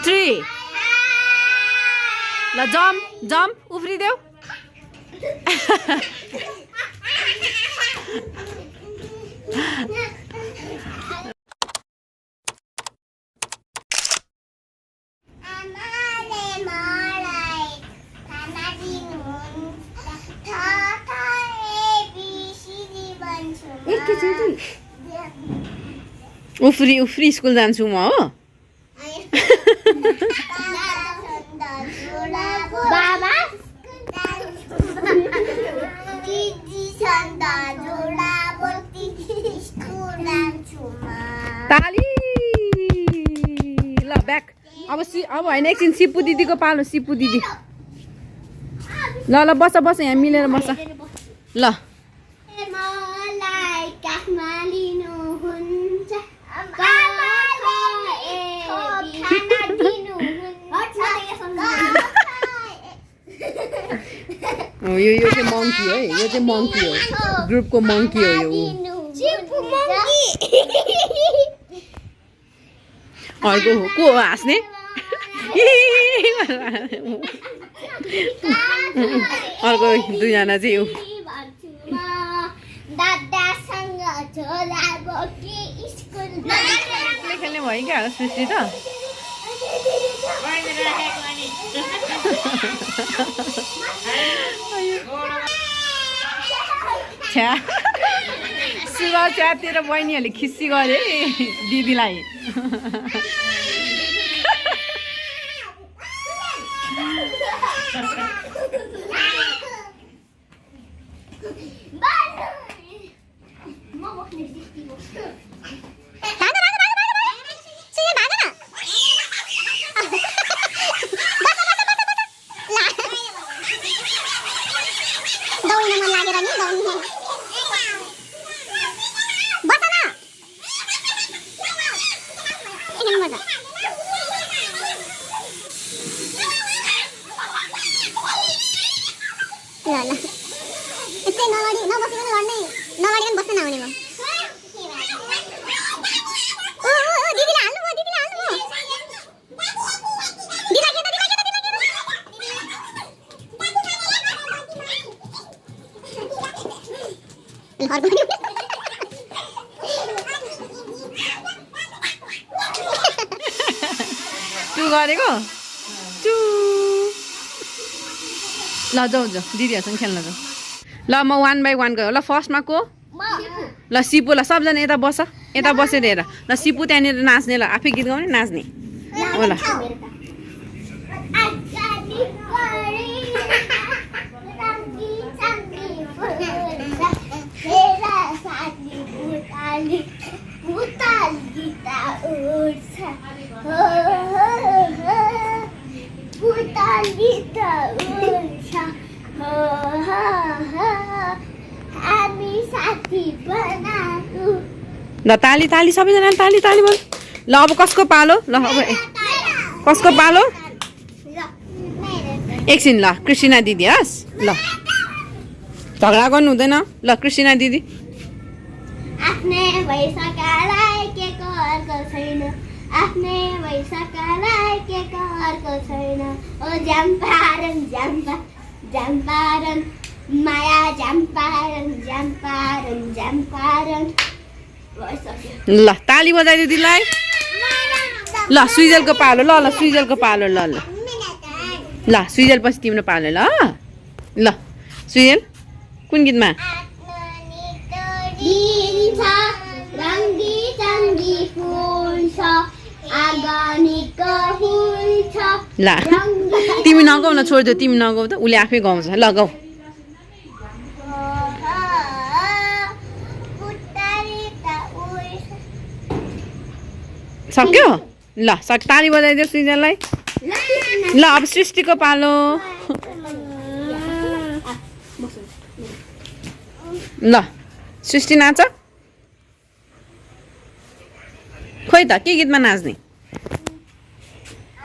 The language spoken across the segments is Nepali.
3 ल जम्प जम्प उफ्रिदेऊ उफ्री उफ्री स्कुल जान्छु म हो ताली ल ब्याक अब होइन एकछिन सिपु दिदीको पालो सिपु दिदी ल ल बस बस यहाँ मिलेर बस ल यो चाहिँ मङ्की है यो चाहिँ मङ्की हो ग्रुपको मङ्की हो यो अर्को हो को हो हाँस्ने अर्को दुईजना चाहिँ यो खेल्ने भयो क्या सृष्टि त सुगा च्यातेर बहिनीहरूले खिस्सी गरे दिदीलाई टु गरेको टु ल जाऊ जाऊ दिदीहरूसँग खेल्न जाऊ ल म 1 बाई 1 गयो ल फर्स्टमा को ल सिपु ल सबजना यता बसेर हेर ल सिपु त्यहाँनिर नाच्ने ल आफै गीत गाउने नाच्ने हो ल ल ताली ताली सबैजना ताली ताली बोल ल अब कसको पालो ल अब कसको पालो एकछिन ल कृष्णा दिदी हस् ल झगडा गर्नु हुँदैन ल कृष्णा दिदी आफ्नै भइसकालाई के अर्को छैन आफ्नै भइसकालाई के अर्को छैन ओ झ्याम्पारन झ्याम्पारन माया झ्याम्पारन झ्याम्पारन झ्याम्पारन ल ताली बजाइदियो दिदीलाई ल सुइजलको पालो ल ल सुइजलको पालो ल ल ल सुइजल पछि तिम्रो पालो ल ल सुइजल कुन गीतमा ल तिमी नगाउ न छोडिदियो तिमी नगाउ त उसले आफै गाउँछ ल गाउ सक्यो ल ताली बजाइदियो सुइजललाई ल अब सृष्टिको पालो ल सृष्टि नाच खोइ त के गीतमा नाच्ने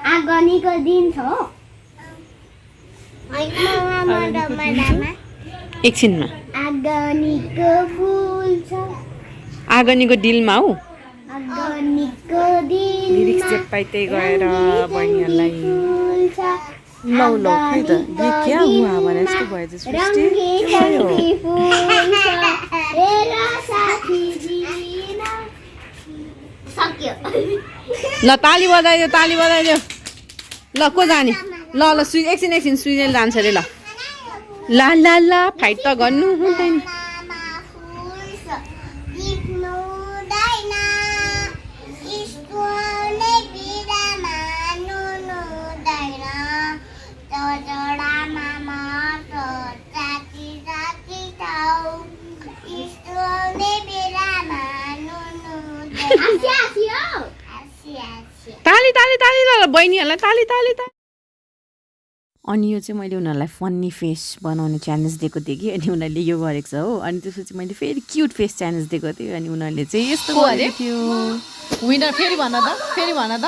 आगनीको दिन छ एकछिनमा आगनीको फुल छ आगनीको डिलमा हौ आगनीको लिरिक्स जे पाइ त्यही गएर बहिनीहरूलाई लौ लौ खै त ये क्या हुआ भने जस्तो भयो त सृष्टि के भयो सक्यो ल ताली बजाइदियो ल को जाने ल ल एकछिन सुइजेल जान्छ अरे ल ला ला ला फाइट त गर्नु हुँदैन ताली ताली ताली ल बहिनीहरूलाई ताली ताली ताली अनि यो चाहिँ मैले उनीहरूलाई फन्नी फेस बनाउने च्यालेन्ज दिएको थिएँ कि अनि उनीहरूले यो गरेको छ हो अनि त्यसपछि मैले फेरि क्युट फेस च्यालेन्ज दिएको थिएँ अनि उनीहरूले चाहिँ यस्तो गरेको थियो विनर फेरि भन त